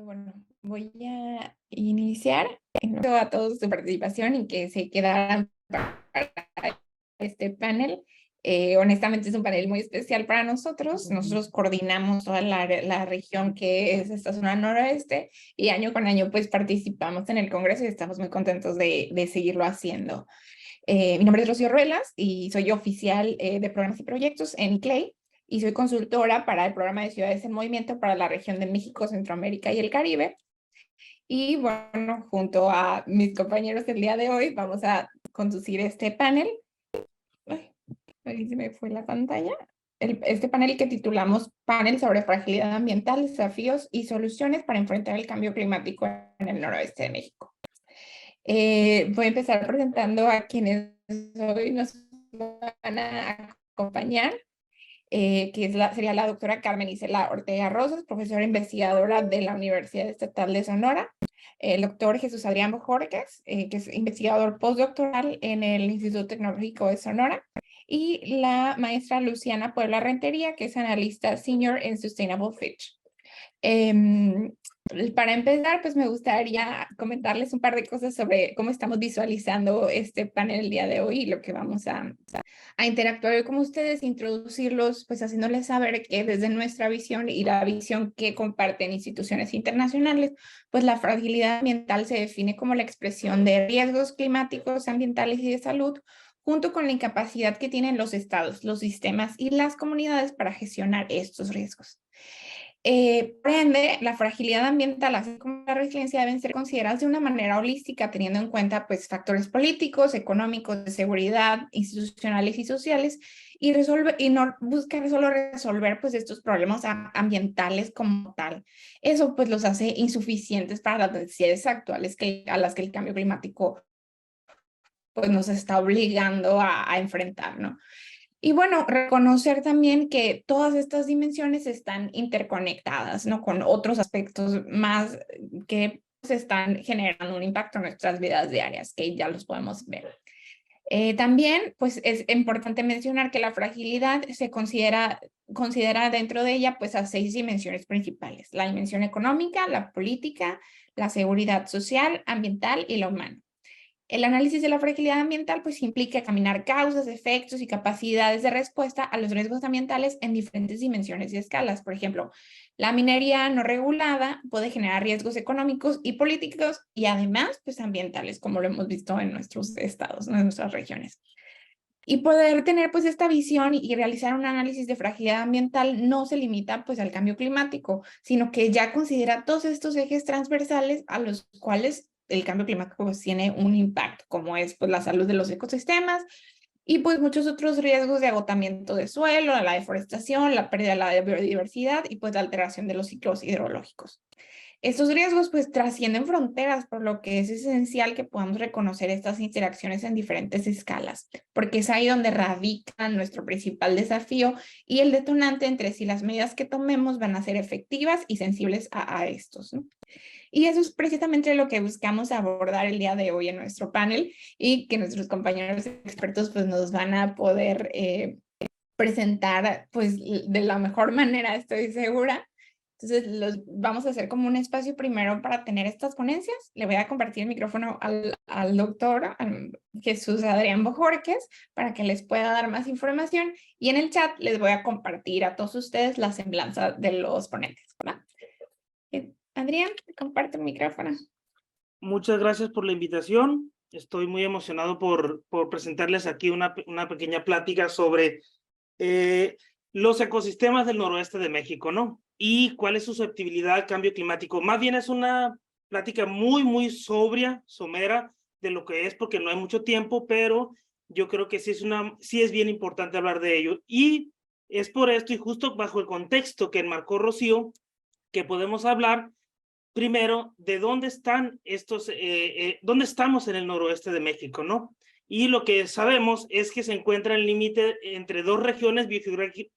Bueno, voy a iniciar. Agradezco a todos su participación y que se quedaran para este panel. Honestamente es un panel muy especial para nosotros. Nosotros coordinamos toda la región que es esta zona noroeste y año con año pues participamos en el Congreso y estamos muy contentos de seguirlo haciendo. Mi nombre es Rocío Ruelas y soy oficial de programas y proyectos en CLEI y soy consultora para el programa de Ciudades en Movimiento para la región de México, Centroamérica y el Caribe. Y bueno, junto a mis compañeros el día de hoy vamos a conducir este panel. Ay, ahí se me fue la pantalla. Este panel que titulamos Panel sobre fragilidad ambiental, desafíos y soluciones para enfrentar el cambio climático en el noroeste de México. Voy a empezar presentando a quienes hoy nos van a acompañar, que sería la doctora Carmen Isela Ortega Rosas, profesora investigadora de la Universidad Estatal de Sonora, el doctor Jesús Adrián Bojorquez, que es investigador postdoctoral en el Instituto Tecnológico de Sonora, y la maestra Luciana Puebla Rentería, que es analista senior en Sustainable Fitch. Para empezar, pues me gustaría comentarles un par de cosas sobre cómo estamos visualizando este panel el día de hoy y lo que vamos a interactuar hoy con ustedes, introducirlos, pues haciéndoles saber que desde nuestra visión y la visión que comparten instituciones internacionales, pues la fragilidad ambiental se define como la expresión de riesgos climáticos, ambientales y de salud, junto con la incapacidad que tienen los estados, los sistemas y las comunidades para gestionar estos riesgos. Por ende, la fragilidad ambiental, así como la resiliencia, deben ser consideradas de una manera holística, teniendo en cuenta pues, factores políticos, económicos, de seguridad, institucionales y sociales, y no buscar solo resolver pues, estos problemas ambientales como tal. Eso pues, los hace insuficientes para las necesidades actuales a las que el cambio climático pues, nos está obligando a enfrentar, ¿no? Y bueno, reconocer también que todas estas dimensiones están interconectadas, ¿no? Con otros aspectos más que se están generando un impacto en nuestras vidas diarias, que ya los podemos ver. También, pues es importante mencionar que la fragilidad se considera dentro de ella, pues a 6 dimensiones principales: la dimensión económica, la política, la seguridad social, ambiental y la humana. El análisis de la fragilidad ambiental pues implica examinar causas, efectos y capacidades de respuesta a los riesgos ambientales en diferentes dimensiones y escalas. Por ejemplo, la minería no regulada puede generar riesgos económicos y políticos y además pues ambientales, como lo hemos visto en nuestros estados, en nuestras regiones. Y poder tener pues esta visión y realizar un análisis de fragilidad ambiental no se limita pues al cambio climático, sino que ya considera todos estos ejes transversales a los cuales el cambio climático pues, tiene un impacto, como es pues la salud de los ecosistemas y pues muchos otros riesgos de agotamiento de suelo, la deforestación, la pérdida de la biodiversidad y pues la alteración de los ciclos hidrológicos. Estos riesgos pues trascienden fronteras, por lo que es esencial que podamos reconocer estas interacciones en diferentes escalas, porque es ahí donde radica nuestro principal desafío y el detonante entre si las medidas que tomemos van a ser efectivas y sensibles a estos, ¿no? Y eso es precisamente lo que buscamos abordar el día de hoy en nuestro panel y que nuestros compañeros expertos pues nos van a poder presentar pues de la mejor manera, estoy segura. Entonces, vamos a hacer como un espacio primero para tener estas ponencias. Le voy a compartir el micrófono al doctor Jesús Adrián Bojorquez para que les pueda dar más información y en el chat les voy a compartir a todos ustedes la semblanza de los ponentes, ¿verdad? Adrián, comparte el micrófono. Muchas gracias por la invitación. Estoy muy emocionado por presentarles aquí una pequeña plática sobre los ecosistemas del noroeste de México, ¿no? Y cuál es su susceptibilidad al cambio climático. Más bien es una plática muy sobria, somera, de lo que es, porque no hay mucho tiempo, pero yo creo que sí es bien importante hablar de ello. Y es por esto, y justo bajo el contexto que enmarcó Rocío, que podemos hablar primero de dónde están dónde estamos en el noroeste de México, ¿no? Y lo que sabemos es que se encuentra en el límite entre dos regiones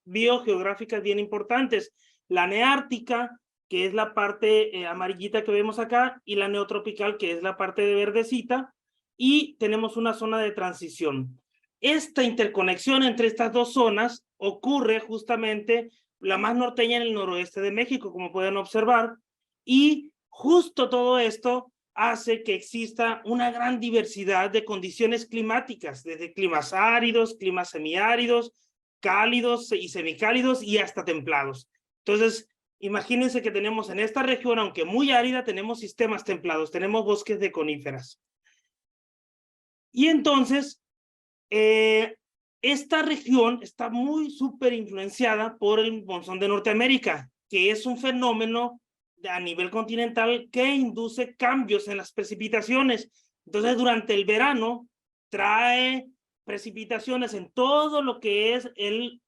biogeográficas bien importantes: la neártica, que es la parte amarillita que vemos acá, y la neotropical, que es la parte de verdecita, y tenemos una zona de transición. Esta interconexión entre estas dos zonas ocurre justamente la más norteña en el noroeste de México, como pueden observar, Y justo todo esto hace que exista una gran diversidad de condiciones climáticas, desde climas áridos, climas semiáridos, cálidos y semicálidos y hasta templados. Entonces, imagínense que tenemos en esta región, aunque muy árida, tenemos sistemas templados, tenemos bosques de coníferas. Y entonces, esta región está muy súper influenciada por el monzón de Norteamérica, que es un fenómeno a nivel continental que induce cambios en las precipitaciones. Entonces, durante el verano, trae precipitaciones en todo lo que es el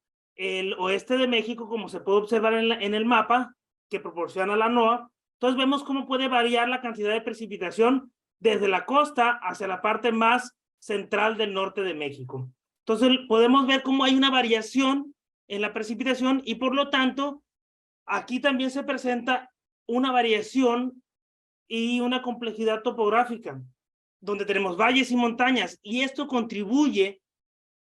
oeste de México, como se puede observar en el mapa que proporciona la NOAA. Entonces, vemos cómo puede variar la cantidad de precipitación desde la costa hacia la parte más central del norte de México. Entonces, podemos ver cómo hay una variación en la precipitación y, por lo tanto, aquí también se presenta una variación y una complejidad topográfica, donde tenemos valles y montañas, y esto contribuye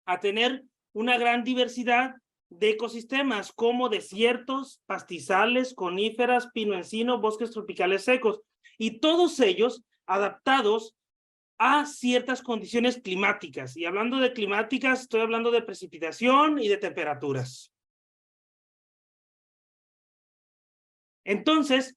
a tener una gran diversidad de ecosistemas, como desiertos, pastizales, coníferas, pino-encino, bosques tropicales secos, y todos ellos adaptados a ciertas condiciones climáticas. Y hablando de climáticas, estoy hablando de precipitación y de temperaturas. Entonces,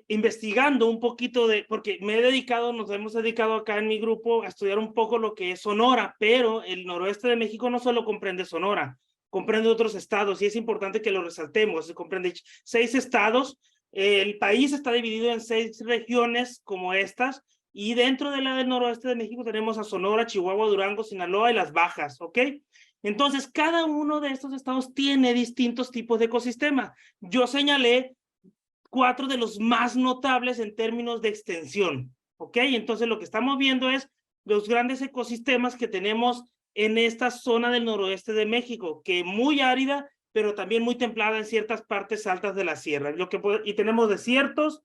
investigando un poquito porque nos hemos dedicado acá en mi grupo a estudiar un poco lo que es Sonora, pero el noroeste de México no solo comprende Sonora, comprende otros estados, y es importante que lo resaltemos. Se comprende 6 estados, el país está dividido en 6 regiones como estas, y dentro de la del noroeste de México tenemos a Sonora, Chihuahua, Durango, Sinaloa y las Bajas, ¿ok? Entonces, cada uno de estos estados tiene distintos tipos de ecosistema. Yo señalé 4 de los más notables en términos de extensión, ¿ok? Entonces, lo que estamos viendo es los grandes ecosistemas que tenemos en esta zona del noroeste de México, que es muy árida, pero también muy templada en ciertas partes altas de la sierra. Y tenemos desiertos,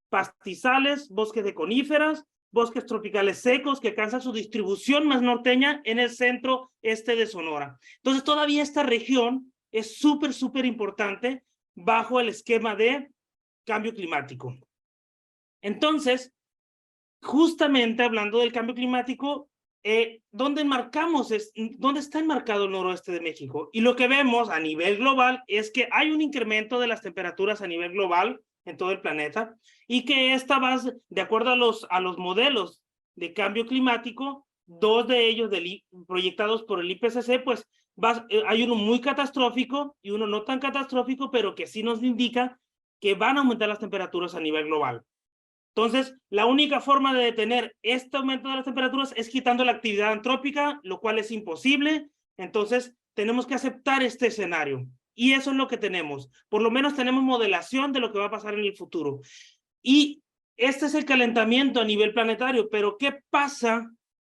pastizales, bosques de coníferas, bosques tropicales secos que alcanzan su distribución más norteña en el centro este de Sonora. Entonces, todavía esta región es súper importante bajo el esquema de cambio climático. Entonces, justamente hablando del cambio climático, ¿dónde está enmarcado el noroeste de México? Y lo que vemos a nivel global es que hay un incremento de las temperaturas a nivel global en todo el planeta, y que esta va, de acuerdo a los modelos de cambio climático, 2 de ellos proyectados por el IPCC, pues hay uno muy catastrófico y uno no tan catastrófico, pero que sí nos indica que van a aumentar las temperaturas a nivel global. Entonces, la única forma de detener este aumento de las temperaturas es quitando la actividad antrópica, lo cual es imposible. Entonces, tenemos que aceptar este escenario. Y eso es lo que tenemos. Por lo menos tenemos modelación de lo que va a pasar en el futuro. Y este es el calentamiento a nivel planetario. Pero, ¿qué pasa?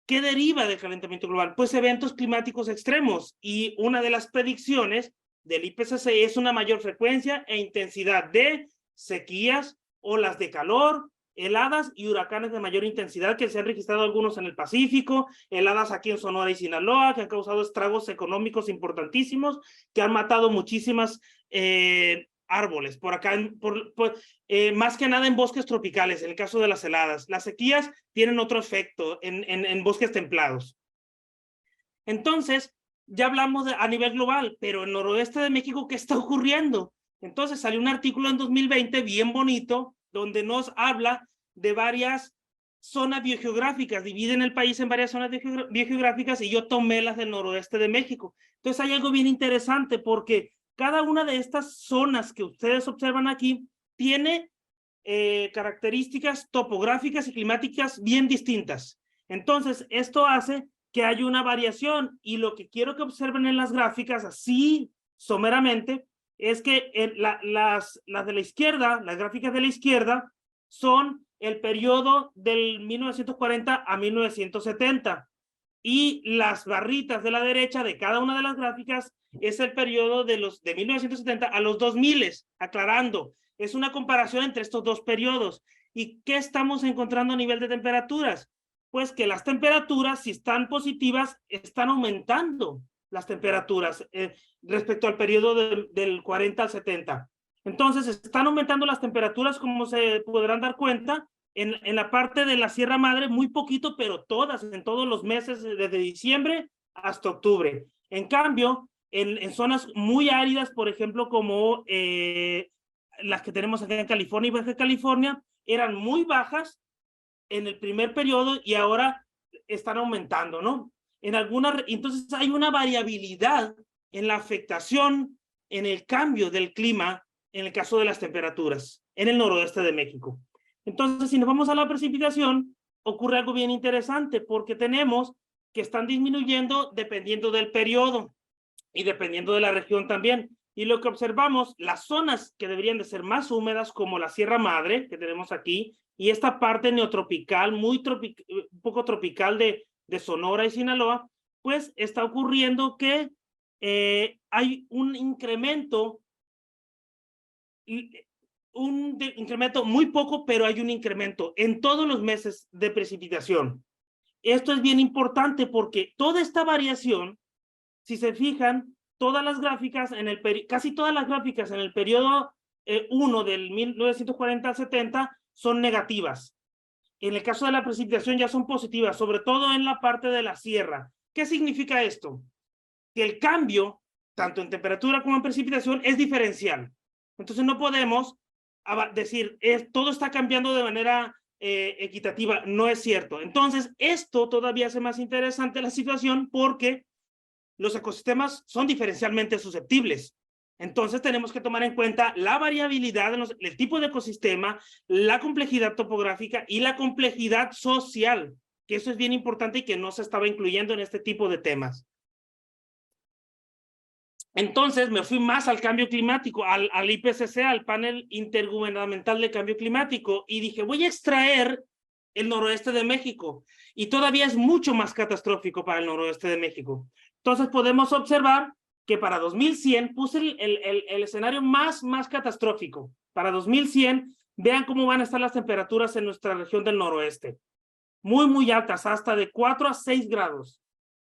¿Qué deriva del calentamiento global? Pues eventos climáticos extremos. Y una de las predicciones del IPCC es una mayor frecuencia e intensidad de sequías, olas de calor, heladas y huracanes de mayor intensidad, que se han registrado algunos en el Pacífico, heladas aquí en Sonora y Sinaloa, que han causado estragos económicos importantísimos, que han matado muchísimas árboles, por acá, más que nada en bosques tropicales, en el caso de las heladas. Las sequías tienen otro efecto en bosques templados. Entonces, ya hablamos a nivel global, pero en el noroeste de México, ¿qué está ocurriendo? Entonces, salió un artículo en 2020 bien bonito, donde nos habla de varias zonas biogeográficas, dividen el país en varias zonas biogeográficas, y yo tomé las del noroeste de México. Entonces, hay algo bien interesante, porque cada una de estas zonas que ustedes observan aquí tiene características topográficas y climáticas bien distintas. Entonces, esto hace que haya una variación, y lo que quiero que observen en las gráficas, así someramente, es que las de la izquierda, las gráficas de la izquierda, son el periodo del 1940 a 1970, y las barritas de la derecha de cada una de las gráficas es el periodo de 1970 a los 2000, aclarando, es una comparación entre estos dos periodos. ¿Y qué estamos encontrando a nivel de temperaturas? Pues que las temperaturas, si están positivas, están aumentando las temperaturas respecto al periodo del 40 al 70. Entonces, están aumentando las temperaturas, como se podrán dar cuenta, en la parte de la Sierra Madre, muy poquito, pero todas, en todos los meses, desde diciembre hasta octubre. En cambio, en zonas muy áridas, por ejemplo, como las que tenemos acá en California y Baja California, eran muy bajas en el primer periodo y ahora están aumentando, ¿no? Entonces hay una variabilidad en la afectación, en el cambio del clima, en el caso de las temperaturas, en el noroeste de México. Entonces, si nos vamos a la precipitación, ocurre algo bien interesante, porque tenemos que están disminuyendo dependiendo del periodo y dependiendo de la región también. Y lo que observamos, las zonas que deberían de ser más húmedas, como la Sierra Madre, que tenemos aquí, y esta parte neotropical, un poco tropical de Sonora y Sinaloa, pues está ocurriendo que hay un incremento muy poco, pero hay un incremento en todos los meses de precipitación. Esto es bien importante porque toda esta variación, si se fijan, todas las gráficas, casi todas las gráficas en el periodo 1 del 1940 al 70 son negativas. En el caso de la precipitación ya son positivas, sobre todo en la parte de la sierra. ¿Qué significa esto? Que el cambio, tanto en temperatura como en precipitación, es diferencial. Entonces no podemos decir, todo está cambiando de manera equitativa. No es cierto. Entonces, esto todavía hace más interesante la situación porque los ecosistemas son diferencialmente susceptibles. Entonces tenemos que tomar en cuenta la variabilidad, el tipo de ecosistema, la complejidad topográfica y la complejidad social, que eso es bien importante y que no se estaba incluyendo en este tipo de temas. Entonces me fui más al cambio climático, al IPCC, al panel intergubernamental de cambio climático, y dije, voy a extraer el noroeste de México, y todavía es mucho más catastrófico para el noroeste de México. Entonces podemos observar que para 2100 puse el escenario más catastrófico. Para 2100, vean cómo van a estar las temperaturas en nuestra región del noroeste. Muy altas, hasta de 4 a 6 grados.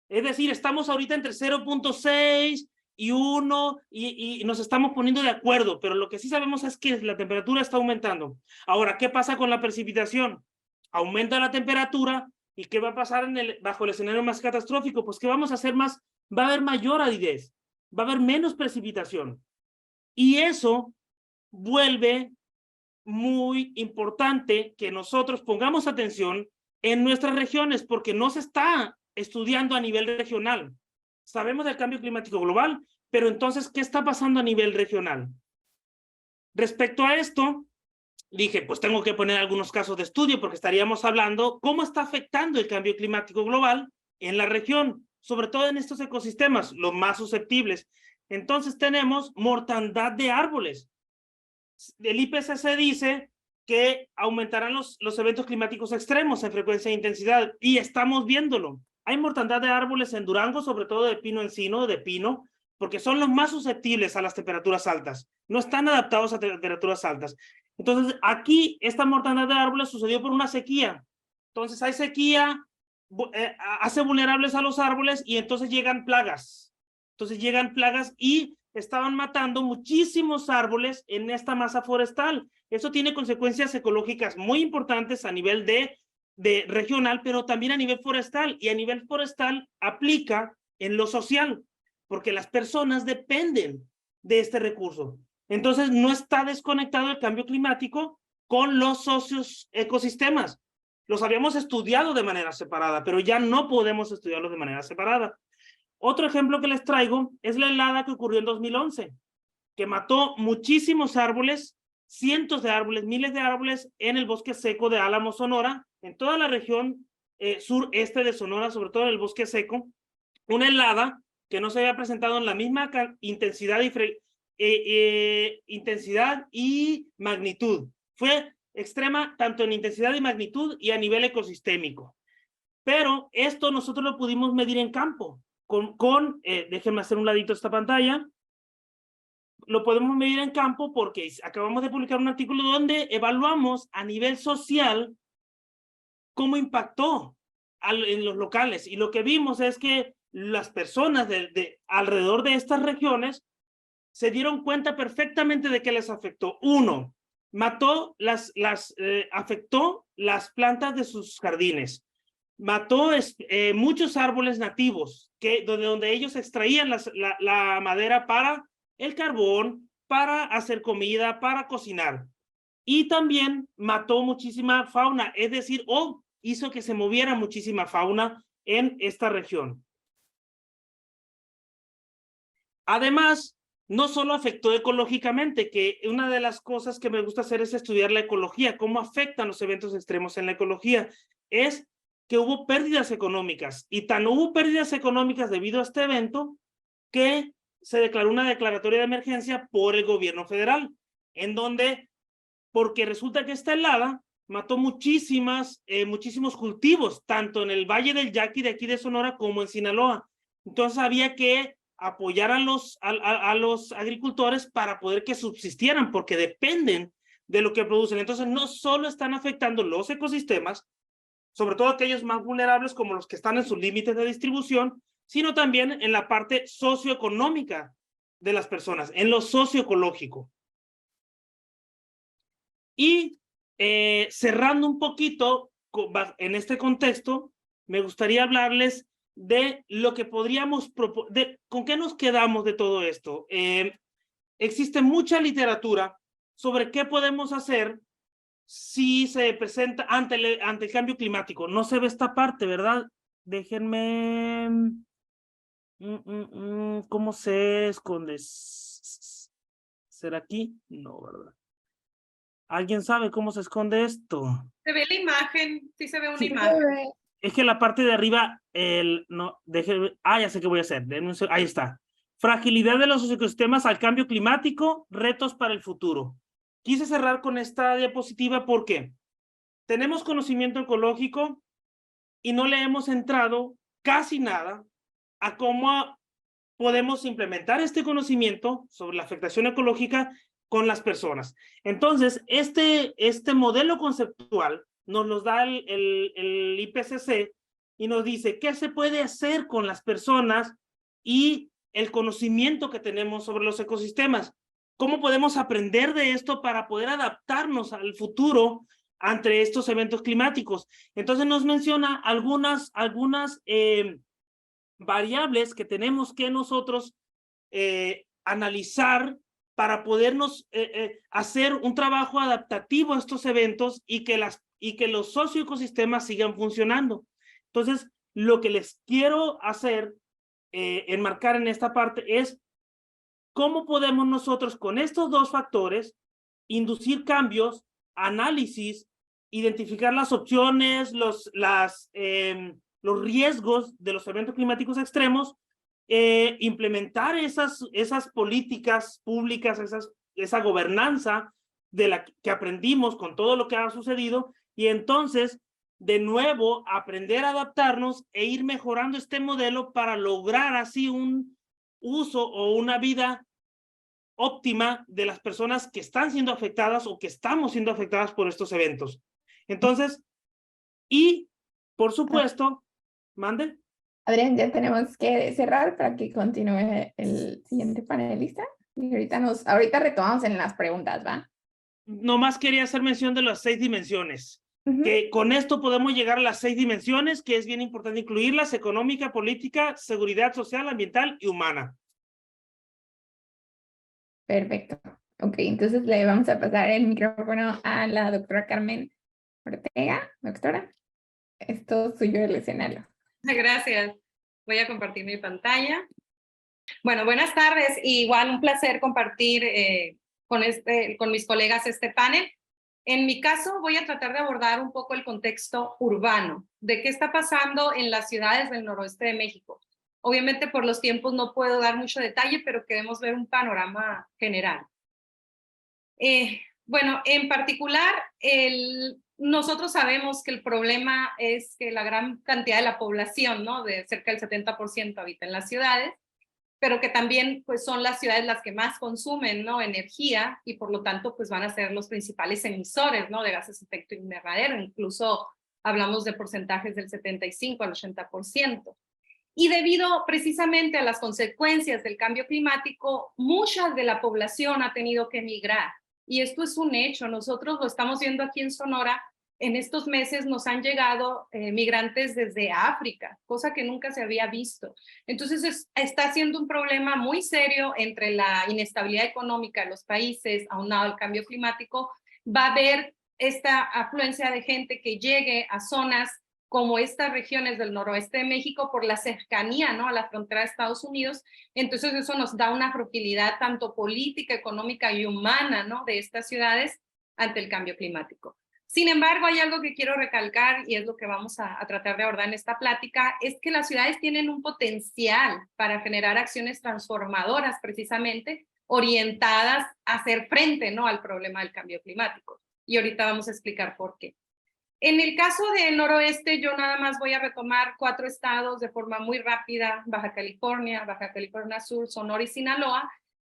Es decir, estamos ahorita entre 0.6 y 1 y nos estamos poniendo de acuerdo, pero lo que sí sabemos es que la temperatura está aumentando. Ahora, ¿qué pasa con la precipitación? Aumenta la temperatura y ¿qué va a pasar bajo el escenario más catastrófico? Pues que vamos a hacer más, va a haber mayor aridez, va a haber menos precipitación. Y eso vuelve muy importante que nosotros pongamos atención en nuestras regiones, porque no se está estudiando a nivel regional. Sabemos del cambio climático global, pero entonces, ¿qué está pasando a nivel regional? Respecto a esto, dije, pues tengo que poner algunos casos de estudio, porque estaríamos hablando cómo está afectando el cambio climático global en la región, sobre todo en estos ecosistemas, los más susceptibles. Entonces tenemos mortandad de árboles. El IPCC dice que aumentarán los eventos climáticos extremos en frecuencia e intensidad, y estamos viéndolo. Hay mortandad de árboles en Durango, sobre todo de pino encino, de pino, porque son los más susceptibles a las temperaturas altas. No están adaptados a temperaturas altas. Entonces, aquí esta mortandad de árboles sucedió por una sequía. Entonces, hay sequía, hace vulnerables a los árboles y entonces llegan plagas. Entonces, llegan plagas y estaban matando muchísimos árboles en esta masa forestal. Eso tiene consecuencias ecológicas muy importantes a nivel de regional, pero también a nivel forestal. Y a nivel forestal aplica en lo social, porque las personas dependen de este recurso. Entonces, no está desconectado el cambio climático con los socios ecosistemas. Los habíamos estudiado de manera separada, pero ya no podemos estudiarlos de manera separada. Otro ejemplo que les traigo es la helada que ocurrió en 2011, que mató muchísimos árboles, cientos de árboles, miles de árboles en el bosque seco de Álamo, Sonora, en toda la región sureste de Sonora, sobre todo en el bosque seco. Una helada que no se había presentado en la misma intensidad y magnitud. Fue extrema tanto en intensidad y magnitud y a nivel ecosistémico. Pero esto nosotros lo pudimos medir en campo. Déjenme hacer un ladito esta pantalla. Lo podemos medir en campo porque acabamos de publicar un artículo donde evaluamos a nivel social cómo impactó en los locales. Y lo que vimos es que las personas alrededor de estas regiones se dieron cuenta perfectamente de que les afectó. Uno, afectó las plantas de sus jardines, mató muchos árboles nativos donde ellos extraían la madera para el carbón, para hacer comida, para cocinar. Y también mató muchísima fauna, es decir, hizo que se moviera muchísima fauna en esta región. Además, no solo afectó ecológicamente, que una de las cosas que me gusta hacer es estudiar la ecología, cómo afectan los eventos extremos en la ecología, es que hubo pérdidas económicas, y tan hubo pérdidas económicas debido a este evento que se declaró una declaratoria de emergencia por el gobierno federal, en donde, porque resulta que esta helada mató muchísimos cultivos, tanto en el Valle del Yaqui de aquí de Sonora como en Sinaloa. Entonces había que apoyar a los agricultores para poder que subsistieran, porque dependen de lo que producen. Entonces no solo están afectando los ecosistemas, sobre todo aquellos más vulnerables como los que están en sus límites de distribución, sino también en la parte socioeconómica de las personas, en lo socioecológico. Y cerrando un poquito en este contexto, me gustaría hablarles de lo que podríamos proponer, con qué nos quedamos de todo esto. Existe mucha literatura sobre qué podemos hacer si se presenta ante el cambio climático. No se ve esta parte, ¿verdad? Déjenme... ¿Cómo se esconde? ¿Será aquí? No, ¿verdad? ¿Alguien sabe cómo se esconde esto? Se ve la imagen, sí se ve una Sí. imagen. Es que la parte de arriba, ya sé qué voy a hacer. Ahí está. Fragilidad de los ecosistemas al cambio climático, retos para el futuro. Quise cerrar con esta diapositiva porque tenemos conocimiento ecológico y no le hemos entrado casi nada a cómo podemos implementar este conocimiento sobre la afectación ecológica con las personas. Entonces, este modelo conceptual nos los da el IPCC y nos dice qué se puede hacer con las personas y el conocimiento que tenemos sobre los ecosistemas. ¿Cómo podemos aprender de esto para poder adaptarnos al futuro ante estos eventos climáticos? Entonces nos menciona algunas variables que tenemos que nosotros analizar para podernos hacer un trabajo adaptativo a estos eventos y que los socioecosistemas sigan funcionando. Entonces, lo que les quiero hacer, enmarcar en esta parte es cómo podemos nosotros con estos dos factores inducir cambios, análisis, identificar las opciones, los riesgos de los eventos climáticos extremos, implementar esas políticas públicas, esa gobernanza de la que aprendimos con todo lo que ha sucedido, y entonces, de nuevo, aprender a adaptarnos e ir mejorando este modelo para lograr así un uso o una vida óptima de las personas que están siendo afectadas o que estamos siendo afectadas por estos eventos. Entonces, y por supuesto, mande. Adrián, ya tenemos que cerrar para que continúe el siguiente panelista. Y ahorita retomamos en las preguntas, ¿va? Nomás quería hacer mención de las 6 dimensiones. Que con esto podemos llegar a las 6 dimensiones, que es bien importante incluirlas: económica, política, seguridad social, ambiental y humana. Perfecto. Ok, entonces le vamos a pasar el micrófono a la doctora Carmen Ortega. Doctora, es todo suyo el escenario. Gracias. Voy a compartir mi pantalla. Bueno, buenas tardes. Igual un placer compartir con mis colegas este panel. En mi caso, voy a tratar de abordar un poco el contexto urbano, de qué está pasando en las ciudades del noroeste de México. Obviamente, por los tiempos no puedo dar mucho detalle, pero queremos ver un panorama general. Bueno, en particular, nosotros sabemos que el problema es que la gran cantidad de la población, ¿no?, de cerca del 70% habita en las ciudades, pero que también pues, son las ciudades las que más consumen, ¿no?, energía, y por lo tanto pues, van a ser los principales emisores, ¿no?, de gases de efecto invernadero. Incluso hablamos de porcentajes del 75 al 80%. Y debido precisamente a las consecuencias del cambio climático, mucha de la población ha tenido que emigrar. Y esto es un hecho, nosotros lo estamos viendo aquí en Sonora. En estos meses nos han llegado migrantes desde África, cosa que nunca se había visto. Entonces está siendo un problema muy serio entre la inestabilidad económica de los países, aunado al cambio climático. Va a haber esta afluencia de gente que llegue a zonas como estas regiones del noroeste de México por la cercanía, ¿no?, a la frontera de Estados Unidos. Entonces eso nos da una fragilidad tanto política, económica y humana, ¿no?, de estas ciudades ante el cambio climático. Sin embargo, hay algo que quiero recalcar y es lo que vamos a tratar de abordar en esta plática, es que las ciudades tienen un potencial para generar acciones transformadoras precisamente orientadas a hacer frente, ¿no?, al problema del cambio climático. Y ahorita vamos a explicar por qué. En el caso del noroeste, yo nada más voy a retomar 4 estados de forma muy rápida: Baja California Sur, Sonora y Sinaloa,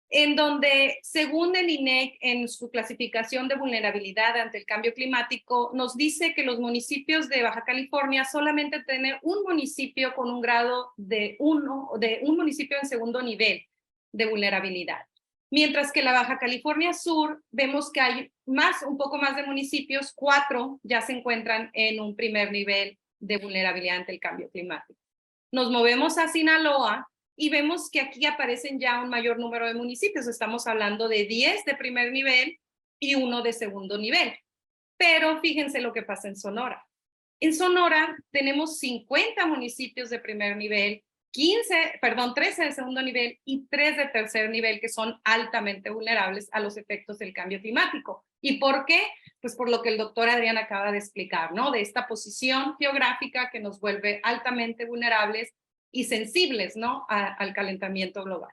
en donde, según el INEC, en su clasificación de vulnerabilidad ante el cambio climático, nos dice que los municipios de Baja California solamente tienen un municipio con un grado de un municipio en segundo nivel de vulnerabilidad. Mientras que la Baja California Sur, vemos que hay un poco más de municipios, 4 ya se encuentran en un primer nivel de vulnerabilidad ante el cambio climático. Nos movemos a Sinaloa y vemos que aquí aparecen ya un mayor número de municipios. Estamos hablando de 10 de primer nivel y 1 de segundo nivel. Pero fíjense lo que pasa en Sonora. En Sonora tenemos 50 municipios de primer nivel, 13 de segundo nivel y 3 de tercer nivel, que son altamente vulnerables a los efectos del cambio climático. ¿Y por qué? Pues por lo que el doctor Adrián acaba de explicar, ¿no?, de esta posición geográfica que nos vuelve altamente vulnerables y sensibles, ¿no?, al calentamiento global.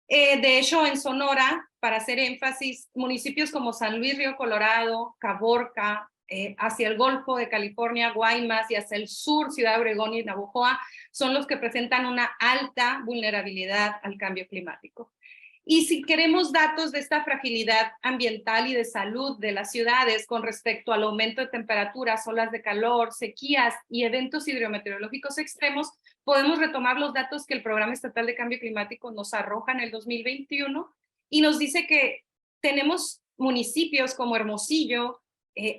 De hecho, en Sonora, para hacer énfasis, municipios como San Luis Río Colorado, Caborca, hacia el Golfo de California, Guaymas, y hacia el sur, Ciudad Obregón y Navojoa, son los que presentan una alta vulnerabilidad al cambio climático. Y si queremos datos de esta fragilidad ambiental y de salud de las ciudades con respecto al aumento de temperaturas, olas de calor, sequías y eventos hidrometeorológicos extremos, podemos retomar los datos que el Programa Estatal de Cambio Climático nos arroja en el 2021 y nos dice que tenemos municipios como Hermosillo,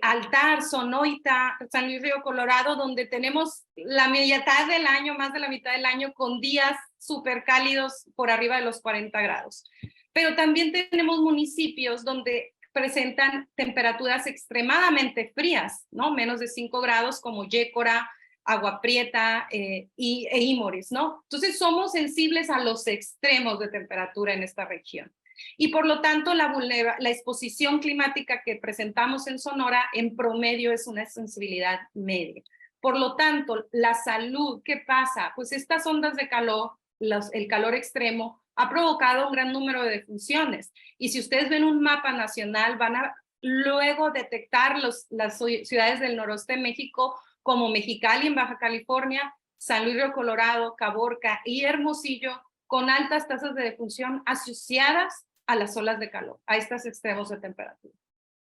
Altar, Sonoita, San Luis Río Colorado, donde tenemos la mitad del año, más de la mitad del año, con días súper cálidos por arriba de los 40 grados. Pero también tenemos municipios donde presentan temperaturas extremadamente frías, ¿no?, menos de 5 grados, como Yécora, Agua Prieta e Imoris, ¿no? Entonces somos sensibles a los extremos de temperatura en esta región. Y por lo tanto, la exposición climática que presentamos en Sonora en promedio es una sensibilidad media. Por lo tanto, la salud, ¿qué pasa? Pues estas ondas de calor, el calor extremo, ha provocado un gran número de defunciones. Y si ustedes ven un mapa nacional, van a luego detectar las ciudades del noroeste de México, como Mexicali en Baja California, San Luis Río Colorado, Caborca y Hermosillo, con altas tasas de defunción asociadas a las olas de calor, a estos extremos de temperatura.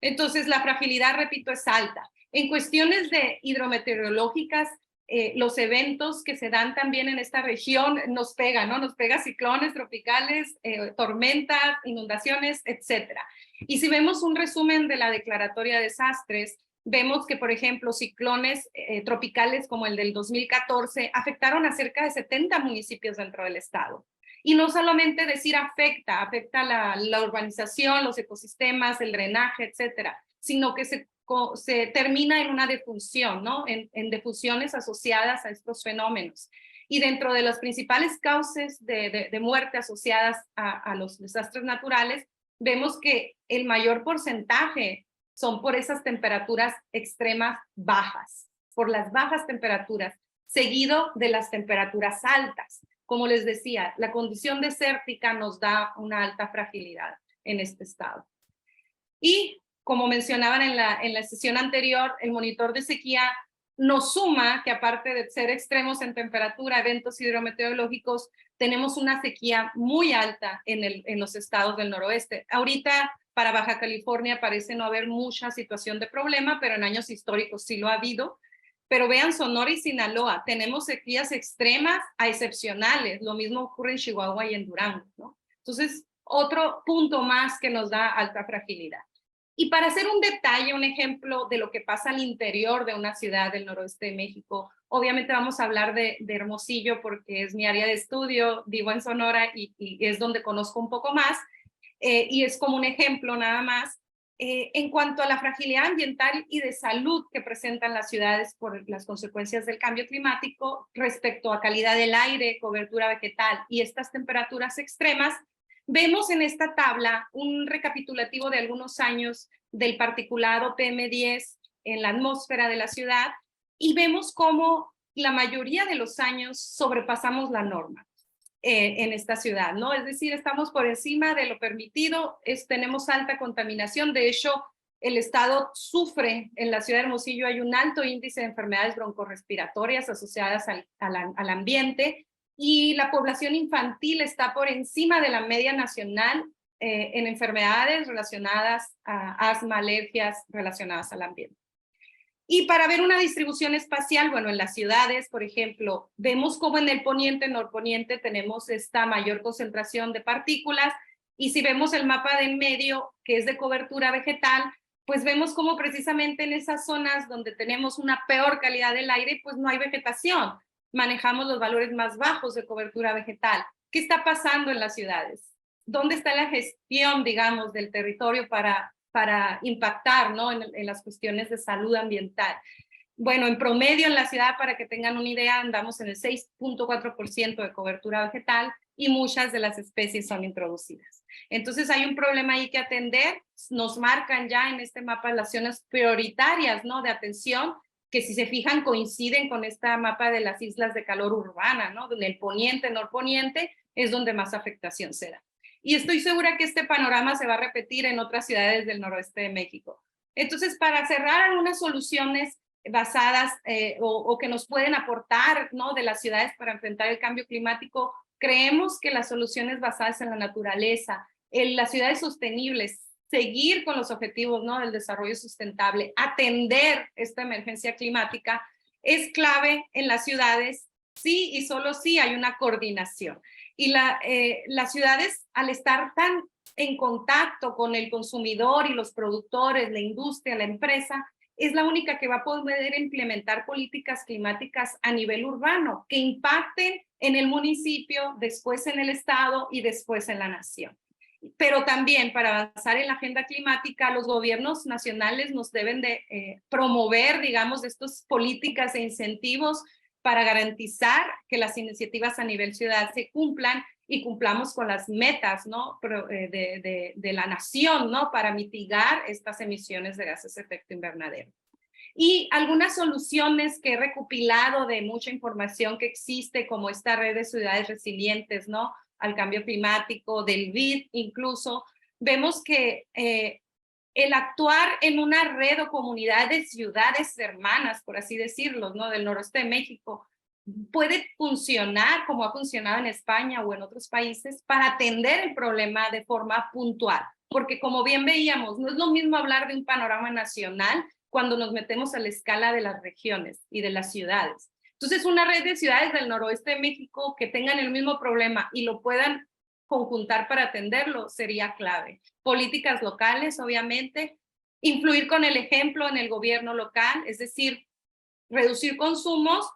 Entonces, la fragilidad, repito, es alta. En cuestiones de hidrometeorológicas, los eventos que se dan también en esta región nos pegan, ¿no? Nos pega ciclones tropicales, tormentas, inundaciones, etcétera. Y si vemos un resumen de la declaratoria de desastres, vemos que, por ejemplo, ciclones tropicales como el del 2014 afectaron a cerca de 70 municipios dentro del estado. Y no solamente decir afecta la urbanización, los ecosistemas, el drenaje, etcétera, sino que se termina en una defunción, ¿no? En defunciones asociadas a estos fenómenos. Y dentro de las principales causas de muerte asociadas a los desastres naturales, vemos que el mayor porcentaje son por esas temperaturas extremas bajas, por las bajas temperaturas, seguido de las temperaturas altas. Como les decía, la condición desértica nos da una alta fragilidad en este estado. Y como mencionaban en la sesión anterior, el monitor de sequía nos suma que, aparte de ser extremos en temperatura, eventos hidrometeorológicos, tenemos una sequía muy alta en los estados del noroeste. Ahorita, para Baja California parece no haber mucha situación de problema, pero en años históricos sí lo ha habido. Pero vean Sonora y Sinaloa, tenemos sequías extremas a excepcionales. Lo mismo ocurre en Chihuahua y en Durango, ¿no? Entonces, otro punto más que nos da alta fragilidad. Y para hacer un detalle, un ejemplo de lo que pasa al interior de una ciudad del noroeste de México, obviamente vamos a hablar de Hermosillo porque es mi área de estudio, vivo en Sonora y es donde conozco un poco más, y es como un ejemplo nada más. En cuanto a la fragilidad ambiental y de salud que presentan las ciudades por las consecuencias del cambio climático respecto a calidad del aire, cobertura vegetal y estas temperaturas extremas, vemos en esta tabla un recapitulativo de algunos años del particulado PM10 en la atmósfera de la ciudad y vemos cómo la mayoría de los años sobrepasamos la norma en esta ciudad, ¿no? Es decir, estamos por encima de lo permitido, tenemos alta contaminación. De hecho, el estado sufre, en la ciudad de Hermosillo hay un alto índice de enfermedades broncorrespiratorias asociadas al ambiente, y la población infantil está por encima de la media nacional en enfermedades relacionadas a asma, alergias relacionadas al ambiente. Y para ver una distribución espacial, bueno, en las ciudades, por ejemplo, vemos como en el poniente, norponiente, tenemos esta mayor concentración de partículas, y si vemos el mapa de en medio, que es de cobertura vegetal, pues vemos como precisamente en esas zonas donde tenemos una peor calidad del aire, pues no hay vegetación. Manejamos los valores más bajos de cobertura vegetal. ¿Qué está pasando en las ciudades? ¿Dónde está la gestión, digamos, del territorio para impactar, ¿no? en las cuestiones de salud ambiental? Bueno, en promedio en la ciudad, para que tengan una idea, andamos en el 6.4% de cobertura vegetal y muchas de las especies son introducidas. Entonces hay un problema ahí que atender. Nos marcan ya en este mapa las zonas prioritarias, ¿no? de atención, que si se fijan coinciden con este mapa de las islas de calor urbana, ¿no? Donde el poniente, norponiente es donde más afectación se da. Y estoy segura que este panorama se va a repetir en otras ciudades del noroeste de México. Entonces, para cerrar algunas soluciones basadas o que nos pueden aportar, ¿no? de las ciudades para enfrentar el cambio climático, creemos que las soluciones basadas en la naturaleza, en las ciudades sostenibles, seguir con los objetivos, ¿no? del desarrollo sustentable, atender esta emergencia climática, es clave en las ciudades. Sí y solo sí hay una coordinación. Y las ciudades, al estar tan en contacto con el consumidor y los productores, la industria, la empresa, es la única que va a poder implementar políticas climáticas a nivel urbano que impacten en el municipio, después en el estado y después en la nación. Pero también para avanzar en la agenda climática, los gobiernos nacionales nos deben de promover, digamos, estas políticas e incentivos para garantizar que las iniciativas a nivel ciudad se cumplan y cumplamos con las metas, ¿no? de la nación, ¿no? para mitigar estas emisiones de gases de efecto invernadero. Y algunas soluciones que he recopilado de mucha información que existe, como esta red de ciudades resilientes, ¿no? al cambio climático, del BID incluso, vemos que el actuar en una red o comunidad de ciudades hermanas, por así decirlo, ¿no? del noroeste de México, puede funcionar como ha funcionado en España o en otros países para atender el problema de forma puntual. Porque como bien veíamos, no es lo mismo hablar de un panorama nacional cuando nos metemos a la escala de las regiones y de las ciudades. Entonces, una red de ciudades del noroeste de México que tengan el mismo problema y lo puedan conjuntar para atenderlo sería clave. Políticas locales, obviamente, influir con el ejemplo en el gobierno local, es decir, reducir consumos,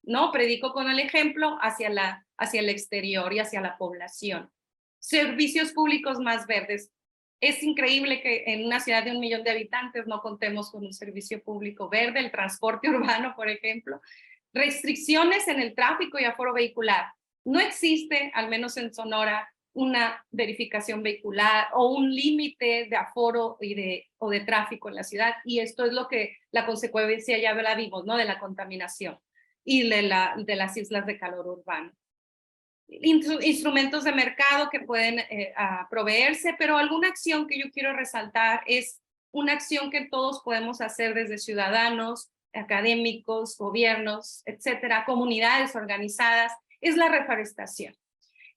¿no? Predico con el ejemplo hacia el exterior y hacia la población. Servicios públicos más verdes. Es increíble que en una ciudad de 1 millón de habitantes no contemos con un servicio público verde, el transporte urbano, por ejemplo. Restricciones en el tráfico y aforo vehicular. No existe, al menos en Sonora, una verificación vehicular o un límite de aforo o de tráfico en la ciudad, y esto es lo que la consecuencia ya la vimos, ¿no? de la contaminación y de las islas de calor urbano. Instrumentos de mercado que pueden proveerse, pero alguna acción que yo quiero resaltar es una acción que todos podemos hacer desde ciudadanos, académicos, gobiernos, etcétera, comunidades organizadas, es la reforestación.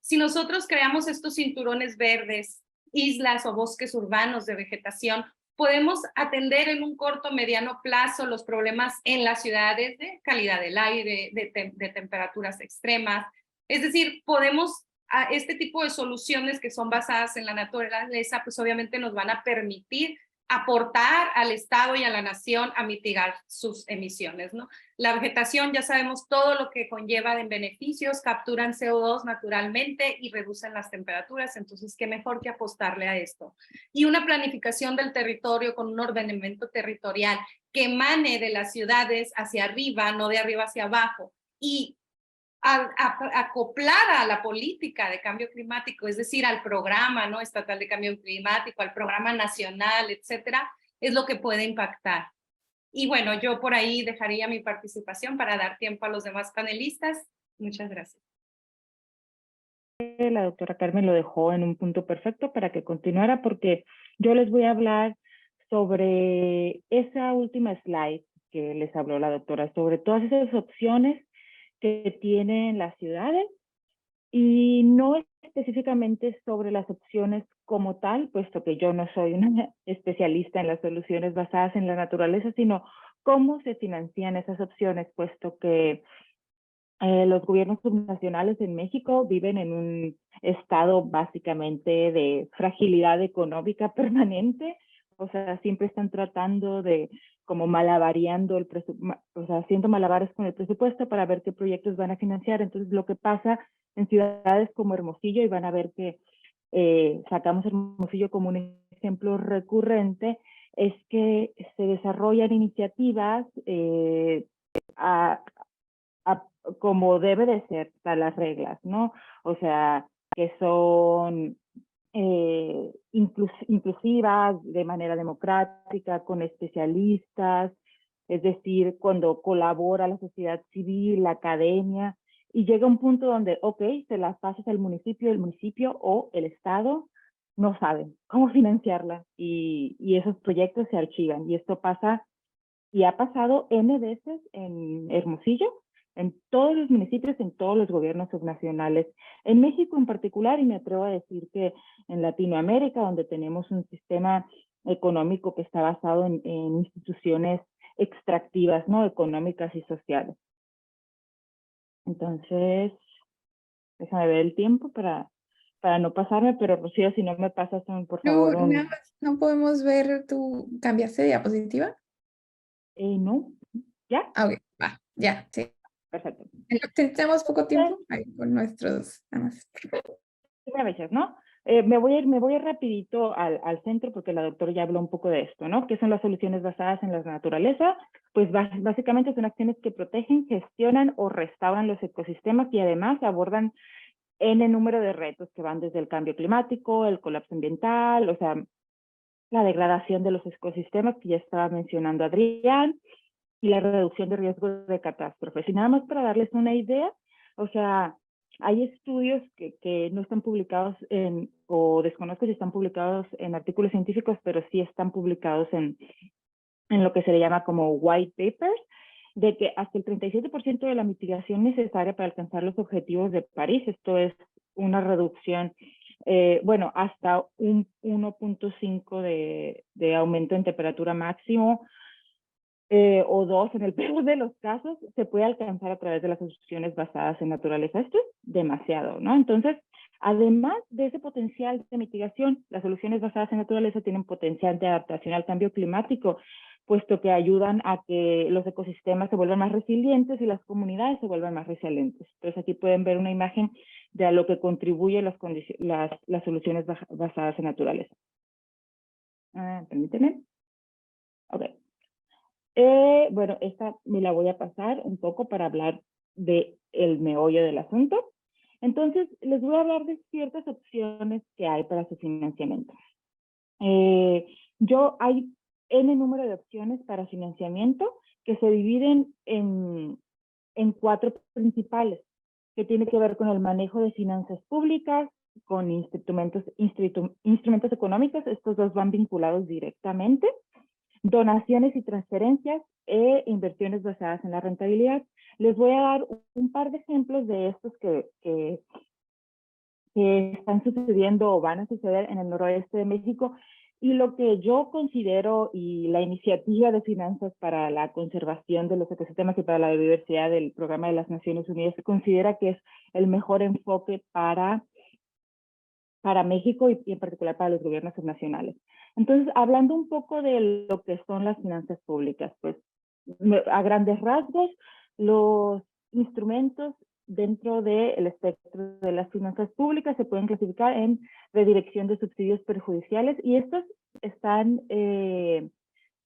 Si nosotros creamos estos cinturones verdes, islas o bosques urbanos de vegetación, podemos atender en un corto, mediano plazo los problemas en las ciudades de calidad del aire, de temperaturas extremas. Es decir, podemos, este tipo de soluciones que son basadas en la naturaleza, pues obviamente nos van a permitir aportar al Estado y a la nación a mitigar sus emisiones, ¿no? La vegetación, ya sabemos todo lo que conlleva en beneficios, capturan CO2 naturalmente y reducen las temperaturas, entonces qué mejor que apostarle a esto. Y una planificación del territorio con un ordenamiento territorial que emane de las ciudades hacia arriba, no de arriba hacia abajo, y acoplada a la política de cambio climático, es decir, al programa, ¿no?, estatal de cambio climático, al programa nacional, etcétera, es lo que puede impactar. Y bueno, yo por ahí dejaría mi participación para dar tiempo a los demás panelistas. Muchas gracias. La doctora Carmen lo dejó en un punto perfecto para que continuara, porque yo les voy a hablar sobre esa última slide que les habló la doctora, sobre todas esas opciones que tienen las ciudades, y no específicamente sobre las opciones como tal, puesto que yo no soy una especialista en las soluciones basadas en la naturaleza, sino cómo se financian esas opciones, puesto que los gobiernos subnacionales en México viven en un estado básicamente de fragilidad económica permanente. O sea, siempre están tratando de como malabareando el presupuesto, o sea, haciendo malabares con el presupuesto para ver qué proyectos van a financiar. Entonces, lo que pasa en ciudades como Hermosillo, y van a ver que sacamos Hermosillo como un ejemplo recurrente, es que se desarrollan iniciativas como debe de ser para las reglas, ¿no? O sea, que son inclusivas, de manera democrática, con especialistas, es decir, cuando colabora la sociedad civil, la academia, y llega un punto donde, ok, se las pasas al municipio, el municipio o el Estado no saben cómo financiarla, y esos proyectos se archivan, y esto pasa, y ha pasado N veces en Hermosillo, en todos los municipios, en todos los gobiernos subnacionales. En México en particular, y me atrevo a decir que en Latinoamérica, donde tenemos un sistema económico que está basado en instituciones extractivas, ¿no?, económicas y sociales. Entonces, déjame ver el tiempo para no pasarme, pero Rocío, si no me pasas, por favor. No, nada más, no podemos ver tu, ¿cambiaste de diapositiva? No, ¿ya? Ah, ok, va, ya, sí. Perfecto. Tenemos poco tiempo ahí con nuestros, nada más. A veces, ¿no? Me voy a ir rapidito al centro, porque la doctora ya habló un poco de esto, ¿no? ¿Qué son las soluciones basadas en la naturaleza? Pues básicamente son acciones que protegen, gestionan o restauran los ecosistemas, y además abordan N número de retos que van desde el cambio climático, el colapso ambiental, o sea, la degradación de los ecosistemas, que ya estaba mencionando Adrián, y la reducción de riesgos de catástrofes. Y nada más para darles una idea, o sea, hay estudios que no están publicados o desconozco si están publicados en artículos científicos, pero sí están publicados en lo que se le llama como white papers, de que hasta el 37% de la mitigación necesaria para alcanzar los objetivos de París, esto es una reducción, bueno, hasta un 1.5 de aumento en temperatura máximo, o 2 en el peor de los casos, se puede alcanzar a través de las soluciones basadas en naturaleza. Esto es demasiado, ¿no? Entonces, además de ese potencial de mitigación, las soluciones basadas en naturaleza tienen potencial de adaptación al cambio climático, puesto que ayudan a que los ecosistemas se vuelvan más resilientes y las comunidades se vuelvan más resilientes. Entonces, aquí pueden ver una imagen de a lo que contribuyen las soluciones basadas en naturaleza. Permíteme. Ok. Bueno, esta me la voy a pasar un poco para hablar del meollo del asunto. Entonces, les voy a hablar de ciertas opciones que hay para su financiamiento. Hay N número de opciones para financiamiento que se dividen en 4 principales, que tiene que ver con el manejo de finanzas públicas, con instrumentos económicos. Estos dos van vinculados directamente. Donaciones y transferencias e inversiones basadas en la rentabilidad. Les voy a dar un par de ejemplos de estos que están sucediendo o van a suceder en el noroeste de México, Y lo que yo considero, y la iniciativa de finanzas para la conservación de los ecosistemas y para la biodiversidad del Programa de las Naciones Unidas, considera que es el mejor enfoque para México y en particular para los gobiernos subnacionales. Entonces, hablando un poco de lo que son las finanzas públicas, pues a grandes rasgos, los instrumentos dentro del espectro de las finanzas públicas se pueden clasificar en redirección de subsidios perjudiciales, y estos están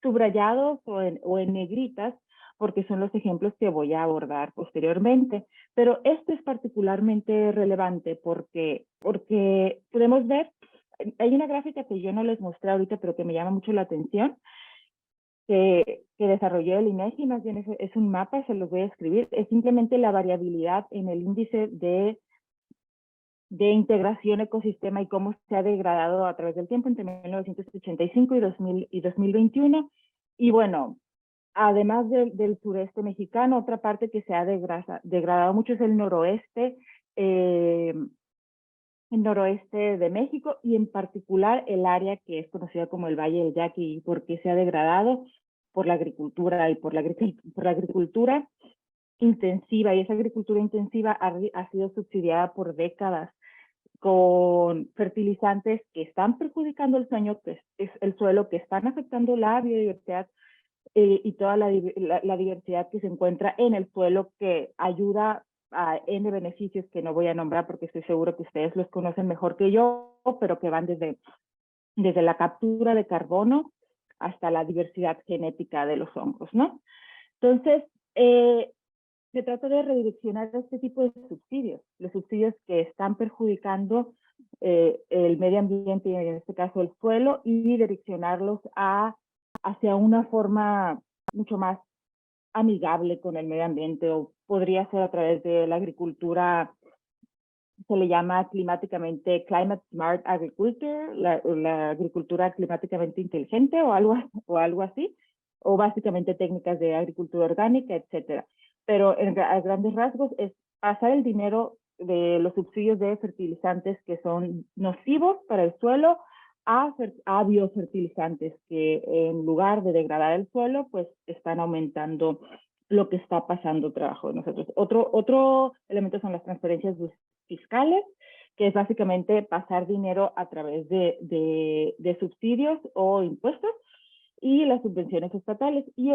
subrayados o en negritas porque son los ejemplos que voy a abordar posteriormente. Pero esto es particularmente relevante porque podemos ver, hay una gráfica que yo no les mostré ahorita, pero que me llama mucho la atención, que desarrolló el INEGI, más bien es un mapa, se los voy a escribir, es simplemente la variabilidad en el índice de integración ecosistema y cómo se ha degradado a través del tiempo entre 1985 y 2021. Y bueno, además del sureste mexicano, otra parte que se ha degradado mucho es el noroeste de México, y en particular el área que es conocida como el Valle del Yaqui, porque se ha degradado por la agricultura y por la agricultura intensiva, y esa agricultura intensiva ha sido subsidiada por décadas con fertilizantes que están perjudicando el suelo, que están afectando la biodiversidad y toda la diversidad que se encuentra en el suelo, que ayuda a N beneficios que no voy a nombrar porque estoy seguro que ustedes los conocen mejor que yo, pero que van desde la captura de carbono hasta la diversidad genética de los hongos, ¿no? Entonces, se trata de redireccionar este tipo de subsidios, los subsidios que están perjudicando el medio ambiente y en este caso el suelo, y direccionarlos hacia una forma mucho más amigable con el medio ambiente, o podría ser a través de la agricultura, se le llama climáticamente Climate Smart Agriculture, la agricultura climáticamente inteligente o algo así, o básicamente técnicas de agricultura orgánica, etcétera. Pero a grandes rasgos es pasar el dinero de los subsidios de fertilizantes que son nocivos para el suelo a biofertilizantes que, en lugar de degradar el suelo, pues están aumentando lo que está pasando trabajo de nosotros. Otro elemento son las transferencias fiscales, que es básicamente pasar dinero a través de subsidios o impuestos, y las subvenciones estatales. Y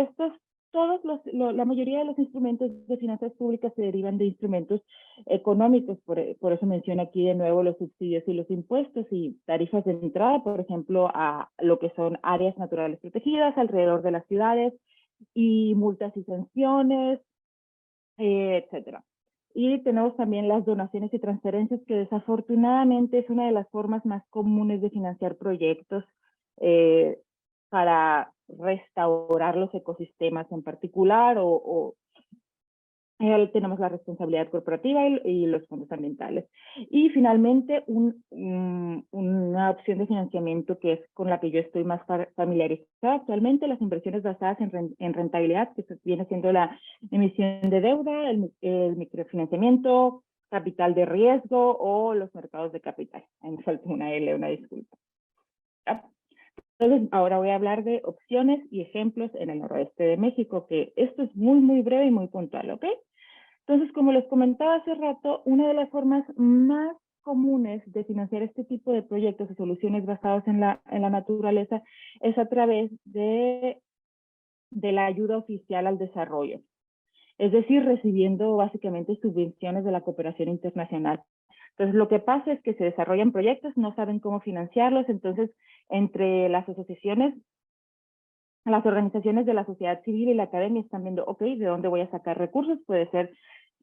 la mayoría de los instrumentos de finanzas públicas se derivan de instrumentos económicos, por eso menciono aquí de nuevo los subsidios y los impuestos y tarifas de entrada, por ejemplo, a lo que son áreas naturales protegidas alrededor de las ciudades, y multas y sanciones, etcétera. Y tenemos también las donaciones y transferencias, que desafortunadamente es una de las formas más comunes de financiar proyectos para restaurar los ecosistemas en particular, tenemos la responsabilidad corporativa y los fondos ambientales. Y finalmente, una opción de financiamiento que es con la que yo estoy más familiarizada actualmente, las inversiones basadas en rentabilidad, que viene siendo la emisión de deuda, el microfinanciamiento, capital de riesgo o los mercados de capital. Ahí me falta una L, una disculpa. Entonces, ahora voy a hablar de opciones y ejemplos en el noroeste de México, que esto es muy, muy breve y muy puntual, ¿ok? Entonces, como les comentaba hace rato, una de las formas más comunes de financiar este tipo de proyectos y soluciones basadas en la naturaleza es a través de la ayuda oficial al desarrollo. Es decir, recibiendo básicamente subvenciones de la cooperación internacional. Entonces, lo que pasa es que se desarrollan proyectos, no saben cómo financiarlos, entonces, entre las asociaciones, las organizaciones de la sociedad civil y la academia están viendo, ok, ¿de dónde voy a sacar recursos? Puede ser,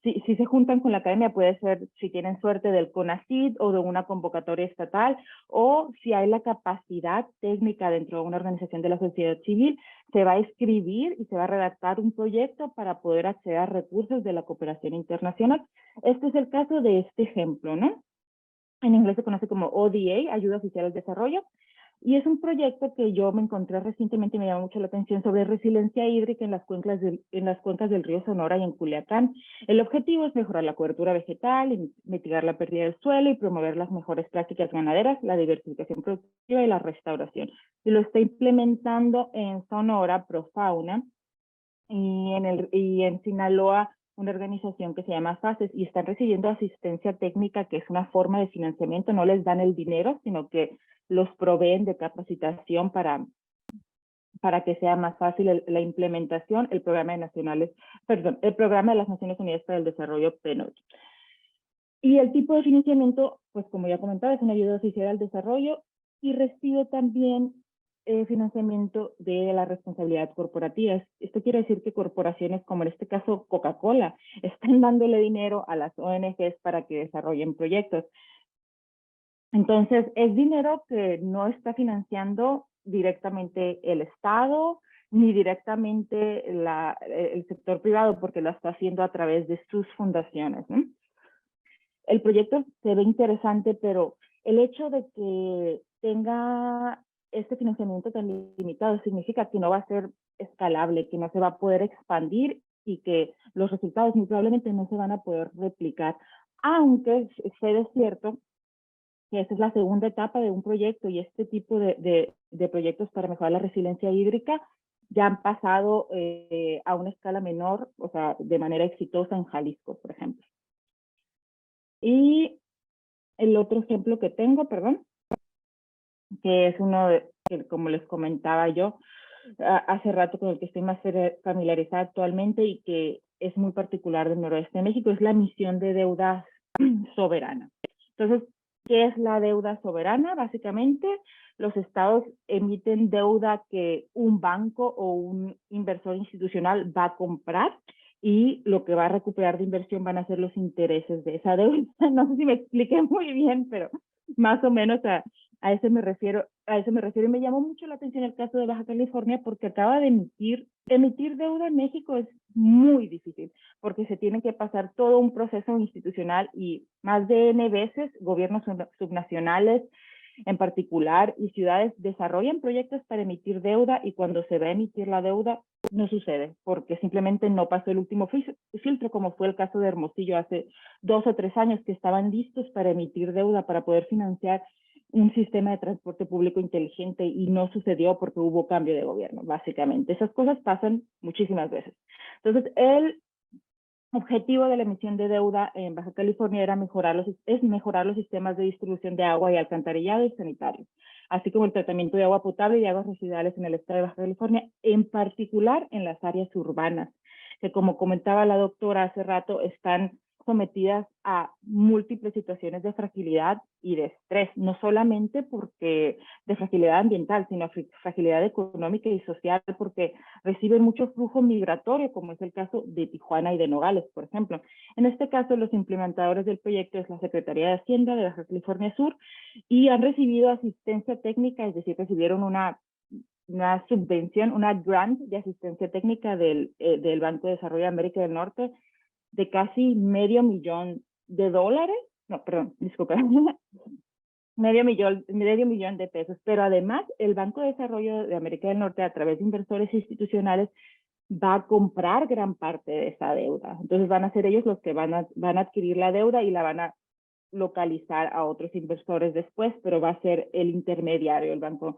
si se juntan con la academia, puede ser, si tienen suerte, del CONACYT o de una convocatoria estatal, o si hay la capacidad técnica dentro de una organización de la sociedad civil, se va a escribir y se va a redactar un proyecto para poder acceder a recursos de la cooperación internacional. Este es el caso de este ejemplo, ¿no? En inglés se conoce como ODA, Ayuda Oficial al Desarrollo. Y es un proyecto que yo me encontré recientemente y me llamó mucho la atención sobre resiliencia hídrica en las cuencas del río Sonora y en Culiacán. El objetivo es mejorar la cobertura vegetal, mitigar la pérdida del suelo y promover las mejores prácticas ganaderas, la diversificación productiva y la restauración. Y lo está implementando en Sonora, Profauna, y en Sinaloa, una organización que se llama FACES, y están recibiendo asistencia técnica, que es una forma de financiamiento. No les dan el dinero, sino que los proveen de capacitación para que sea más fácil la implementación, el programa de las Naciones Unidas para el Desarrollo, PNUD. Y el tipo de financiamiento, pues como ya comentaba, es una ayuda oficial al desarrollo y recibe también financiamiento de la responsabilidad corporativa. Esto quiere decir que corporaciones como en este caso Coca-Cola están dándole dinero a las ONGs para que desarrollen proyectos. Entonces, es dinero que no está financiando directamente el Estado ni directamente el sector privado, porque lo está haciendo a través de sus fundaciones, ¿no? El proyecto se ve interesante, pero el hecho de que tenga este financiamiento tan limitado significa que no va a ser escalable, que no se va a poder expandir y que los resultados muy probablemente no se van a poder replicar, aunque sea de cierto que esa es la segunda etapa de un proyecto, y este tipo de proyectos para mejorar la resiliencia hídrica ya han pasado a una escala menor, o sea, de manera exitosa en Jalisco, por ejemplo. Y el otro ejemplo que tengo, perdón, que es uno que, como les comentaba yo, hace rato, con el que estoy más familiarizada actualmente y que es muy particular del noroeste de México, es la emisión de deuda soberana. Entonces, ¿qué es la deuda soberana? Básicamente, los estados emiten deuda que un banco o un inversor institucional va a comprar, y lo que va a recuperar de inversión van a ser los intereses de esa deuda. No sé si me expliqué muy bien, pero más o menos a eso me refiero. Y me llamó mucho la atención el caso de Baja California, porque acaba de emitir deuda en México es muy difícil, porque se tiene que pasar todo un proceso institucional y más de N veces gobiernos subnacionales en particular y ciudades desarrollan proyectos para emitir deuda, y cuando se va a emitir la deuda no sucede, porque simplemente no pasó el último filtro, como fue el caso de Hermosillo hace 2 o 3 años, que estaban listos para emitir deuda para poder financiar un sistema de transporte público inteligente, y no sucedió porque hubo cambio de gobierno, básicamente. Esas cosas pasan muchísimas veces. Entonces, el objetivo de la emisión de deuda en Baja California era mejorar los sistemas de distribución de agua y alcantarillado y sanitario, así como el tratamiento de agua potable y de aguas residuales en el estado de Baja California, en particular en las áreas urbanas, que, como comentaba la doctora hace rato, están sometidas a múltiples situaciones de fragilidad y de estrés, no solamente porque de fragilidad ambiental, sino fragilidad económica y social, porque reciben mucho flujo migratorio, como es el caso de Tijuana y de Nogales, por ejemplo. En este caso, los implementadores del proyecto es la Secretaría de Hacienda de Baja California Sur, y han recibido asistencia técnica, es decir, recibieron una subvención, una grant de asistencia técnica del Banco de Desarrollo de América del Norte, de casi $500,000, no, perdón, disculpa, medio millón de pesos. Pero además, el Banco de Desarrollo de América del Norte, a través de inversores institucionales, va a comprar gran parte de esa deuda. Entonces van a ser ellos los que van a adquirir la deuda y la van a localizar a otros inversores después, pero va a ser el intermediario, el Banco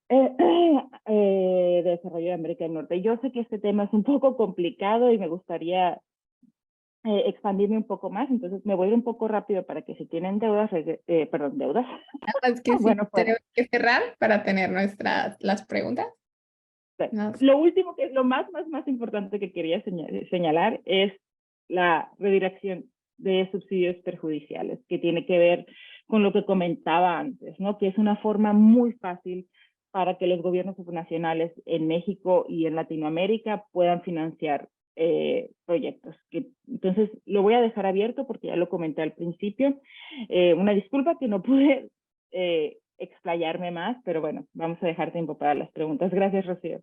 de Desarrollo de América del Norte. Yo sé que este tema es un poco complicado y me gustaría expandirme un poco más, entonces me voy a ir un poco rápido para que si tienen deudas, deudas. Es que sí, Bueno, pues, tenemos que cerrar para tener las preguntas. lo último, que es lo más importante que quería señalar, es la redirección de subsidios perjudiciales, que tiene que ver con lo que comentaba antes, ¿no? Que es una forma muy fácil para que los gobiernos subnacionales en México y en Latinoamérica puedan financiar proyectos. Entonces, lo voy a dejar abierto porque ya lo comenté al principio. Una disculpa que no pude explayarme más, pero bueno, vamos a dejar tiempo para las preguntas. Gracias, Rocío.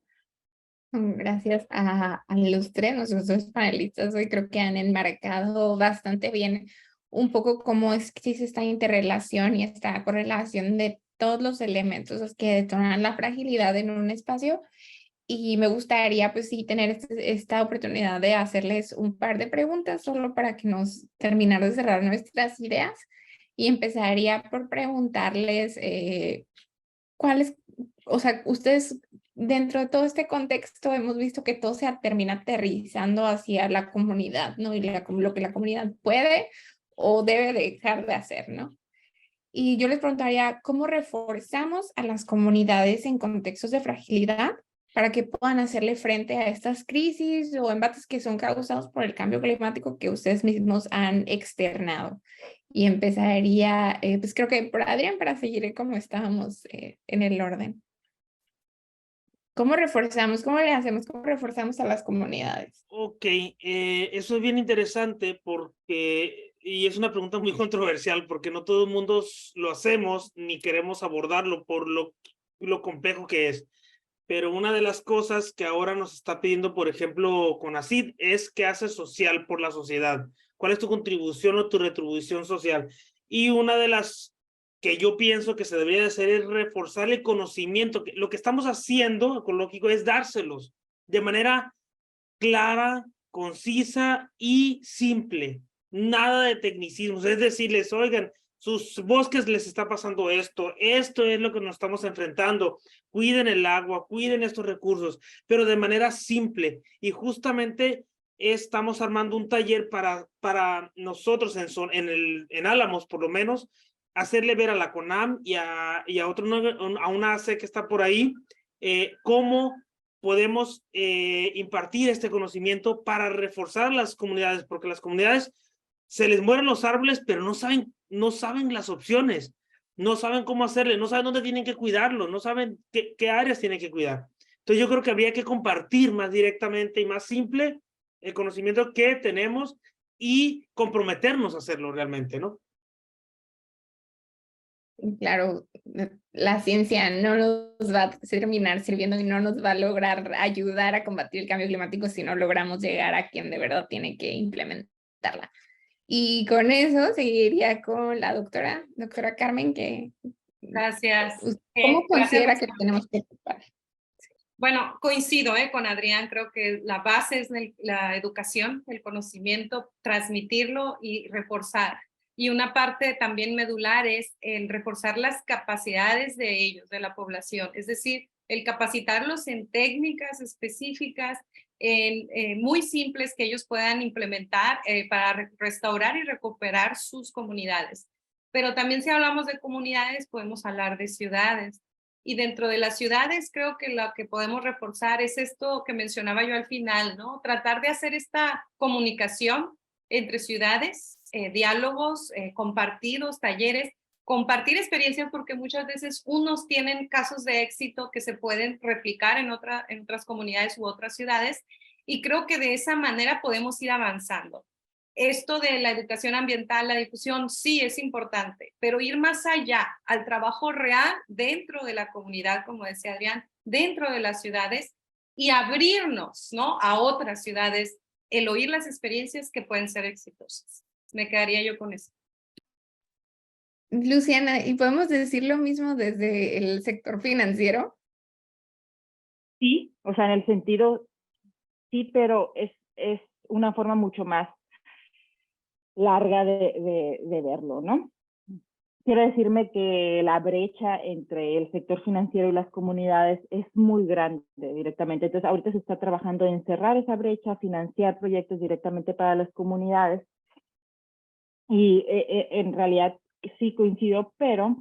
Gracias a los tres, nuestros dos panelistas hoy creo que han enmarcado bastante bien un poco cómo es que existe esta interrelación y esta correlación de todos los elementos que detonan la fragilidad en un espacio. Y me gustaría, pues sí, tener esta oportunidad de hacerles un par de preguntas solo para que nos terminar de cerrar nuestras ideas. Y empezaría por preguntarles cuáles, o sea, ustedes dentro de todo este contexto hemos visto que todo se termina aterrizando hacia la comunidad, ¿no? Y lo que la comunidad puede o debe dejar de hacer, ¿no? Y yo les preguntaría, ¿cómo reforzamos a las comunidades en contextos de fragilidad para que puedan hacerle frente a estas crisis o embates que son causados por el cambio climático que ustedes mismos han externado? Y empezaría, pues creo que por Adrián, para seguir como estábamos en el orden. ¿Cómo reforzamos? ¿Cómo le hacemos? ¿Cómo reforzamos a las comunidades? Ok, eso es bien interesante porque, y es una pregunta muy controversial porque no todo el mundo lo hacemos ni queremos abordarlo por lo complejo que es. Pero una de las cosas que ahora nos está pidiendo, por ejemplo, CONACYT, es qué haces social por la sociedad. ¿Cuál es tu contribución o tu retribución social? Y una de las que yo pienso que se debería hacer es reforzar el conocimiento. Lo que estamos haciendo ecológico es dárselos de manera clara, concisa y simple. Nada de tecnicismos, es decirles, oigan, sus bosques les está pasando esto es lo que nos estamos enfrentando, cuiden el agua, cuiden estos recursos, pero de manera simple. Y justamente estamos armando un taller para nosotros en Álamos, por lo menos, hacerle ver a la CONAM y a una AC que está por ahí, cómo podemos impartir este conocimiento para reforzar las comunidades, porque las comunidades se les mueren los árboles, pero no saben las opciones, no saben cómo hacerle, no saben dónde tienen que cuidarlo, no saben qué áreas tienen que cuidar. Entonces yo creo que habría que compartir más directamente y más simple el conocimiento que tenemos y comprometernos a hacerlo realmente, ¿no? Claro, la ciencia no nos va a terminar sirviendo y no nos va a lograr ayudar a combatir el cambio climático si no logramos llegar a quien de verdad tiene que implementarla. Y con eso seguiría con la doctora Carmen, que Gracias. ¿cómo considera Gracias. que tenemos que ocupar? Bueno, coincido con Adrián, creo que la base es la educación, el conocimiento, transmitirlo y reforzar. Y una parte también medular es el reforzar las capacidades de ellos, de la población, es decir, el capacitarlos en técnicas específicas, muy simples que ellos puedan implementar para restaurar y recuperar sus comunidades. Pero también si hablamos de comunidades, podemos hablar de ciudades. Y dentro de las ciudades creo que lo que podemos reforzar es esto que mencionaba yo al final, ¿no? Tratar de hacer esta comunicación entre ciudades, diálogos, compartidos, talleres, compartir experiencias porque muchas veces unos tienen casos de éxito que se pueden replicar en otras comunidades u otras ciudades y creo que de esa manera podemos ir avanzando. Esto de la educación ambiental, la difusión, sí es importante, pero ir más allá al trabajo real dentro de la comunidad, como decía Adrián, dentro de las ciudades y abrirnos, ¿no?, a otras ciudades, el oír las experiencias que pueden ser exitosas. Me quedaría yo con eso. Luciana, ¿y podemos decir lo mismo desde el sector financiero? Sí, o sea, en el sentido, sí, pero es una forma mucho más larga de verlo, ¿no? Quiero decirme que la brecha entre el sector financiero y las comunidades es muy grande directamente. Entonces, ahorita se está trabajando en cerrar esa brecha, financiar proyectos directamente para las comunidades. Y en realidad sí coincido, pero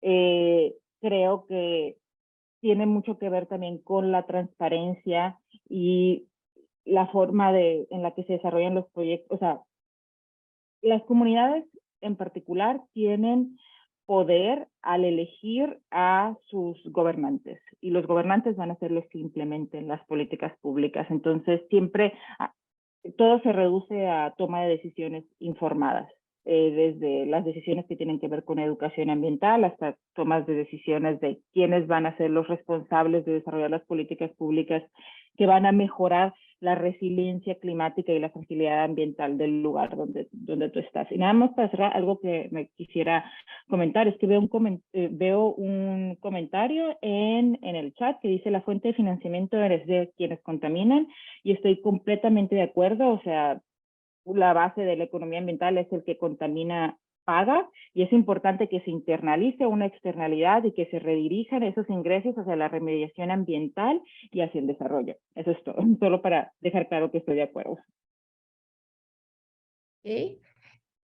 creo que tiene mucho que ver también con la transparencia y la forma en la que se desarrollan los proyectos. O sea, las comunidades en particular tienen poder al elegir a sus gobernantes y los gobernantes van a ser los que implementen las políticas públicas. Entonces, siempre todo se reduce a toma de decisiones informadas, desde las decisiones que tienen que ver con educación ambiental hasta tomas de decisiones de quiénes van a ser los responsables de desarrollar las políticas públicas que van a mejorar la resiliencia climática y la fragilidad ambiental del lugar donde tú estás. Y nada más para cerrar, algo que me quisiera comentar, es que veo un comentario en el chat que dice la fuente de financiamiento es de quienes contaminan, y estoy completamente de acuerdo. O sea, la base de la economía ambiental es el que contamina paga, y es importante que se internalice una externalidad y que se redirijan esos ingresos hacia la remediación ambiental y hacia el desarrollo. Eso es todo, solo para dejar claro que estoy de acuerdo. ¿Ok?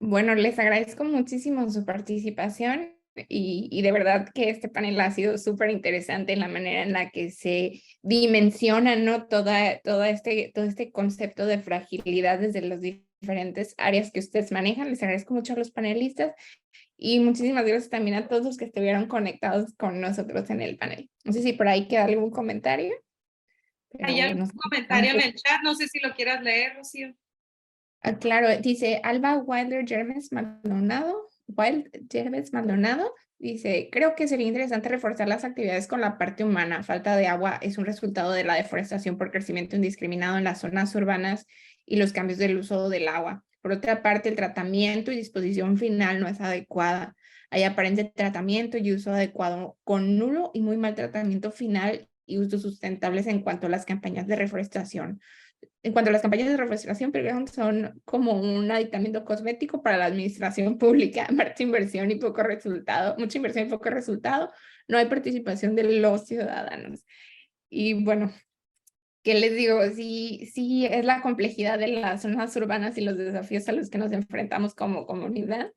Bueno, les agradezco muchísimo su participación y de verdad que este panel ha sido súper interesante en la manera en la que se dimensiona, ¿no? todo este concepto de fragilidad desde las diferentes áreas que ustedes manejan. Les agradezco mucho a los panelistas y muchísimas gracias también a todos los que estuvieron conectados con nosotros en el panel. No sé si por ahí queda algún comentario. Hay algún comentario en el chat, no sé si lo quieras leer, Rocío. Claro, dice Alba Wilder Germes Maldonado, dice, creo que sería interesante reforzar las actividades con la parte humana. Falta de agua es un resultado de la deforestación por crecimiento indiscriminado en las zonas urbanas y los cambios del uso del agua. Por otra parte, el tratamiento y disposición final no es adecuada. Hay aparente tratamiento y uso adecuado con nulo y muy mal tratamiento final y usos sustentables en cuanto a las campañas de reforestación. En cuanto a las campañas de reforestación, perdón, son como un aditamento cosmético para la administración pública, mucha inversión y poco resultado, no hay participación de los ciudadanos. Y bueno, ¿qué les digo? Sí es la complejidad de las zonas urbanas y los desafíos a los que nos enfrentamos como comunidad.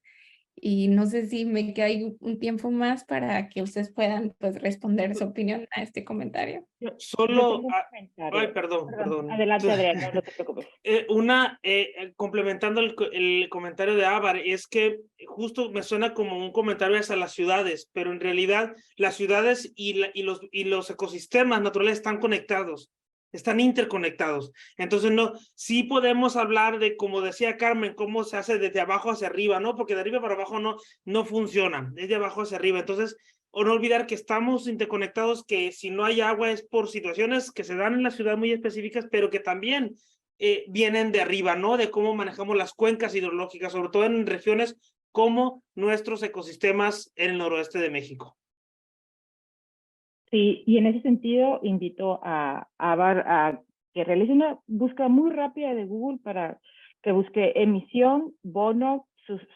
Y no sé si me queda ahí un tiempo más para que ustedes puedan pues, responder su opinión a este comentario. Yo Solo, tengo un comentario. ay, perdón. Adelante, Adrián, no te preocupes. Complementando el comentario de Ávar, es que justo me suena como un comentario hacia las ciudades, pero en realidad las ciudades y los ecosistemas naturales están conectados, están interconectados. Entonces, sí podemos hablar de, como decía Carmen, cómo se hace desde abajo hacia arriba, ¿no? Porque de arriba para abajo no funciona, es de abajo hacia arriba. Entonces, o no olvidar que estamos interconectados, que si no hay agua es por situaciones que se dan en la ciudad muy específicas, pero que también vienen de arriba, ¿no? De cómo manejamos las cuencas hidrológicas, sobre todo en regiones como nuestros ecosistemas en el noroeste de México. Sí, y en ese sentido invito a que realice una búsqueda muy rápida de Google para que busque emisión, bono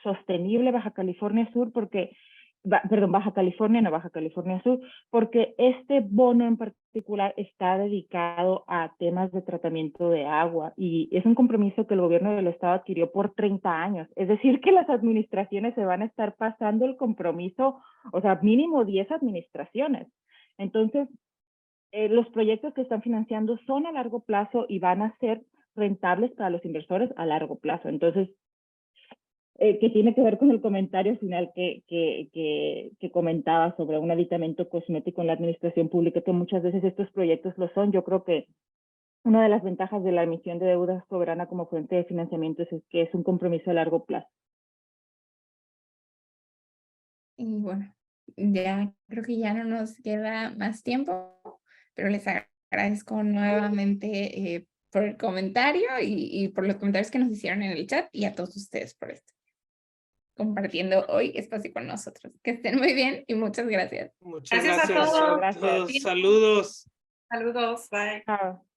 sostenible Baja California Sur, porque, Baja California, no Baja California Sur, porque este bono en particular está dedicado a temas de tratamiento de agua y es un compromiso que el gobierno del estado adquirió por 30 años. Es decir, que las administraciones se van a estar pasando el compromiso, o sea, mínimo 10 administraciones. Entonces, los proyectos que están financiando son a largo plazo y van a ser rentables para los inversores a largo plazo. Entonces, que tiene que ver con el comentario final que comentaba sobre un aditamento cosmético en la administración pública, que muchas veces estos proyectos lo son. Yo creo que una de las ventajas de la emisión de deuda soberana como fuente de financiamiento es que es un compromiso a largo plazo. Y bueno, ya creo que ya no nos queda más tiempo, pero les agradezco nuevamente por el comentario y por los comentarios que nos hicieron en el chat y a todos ustedes por esto, compartiendo hoy espacio con nosotros. Que estén muy bien y muchas gracias. Muchas Gracias a todos. Saludos. Saludos, bye. Chao.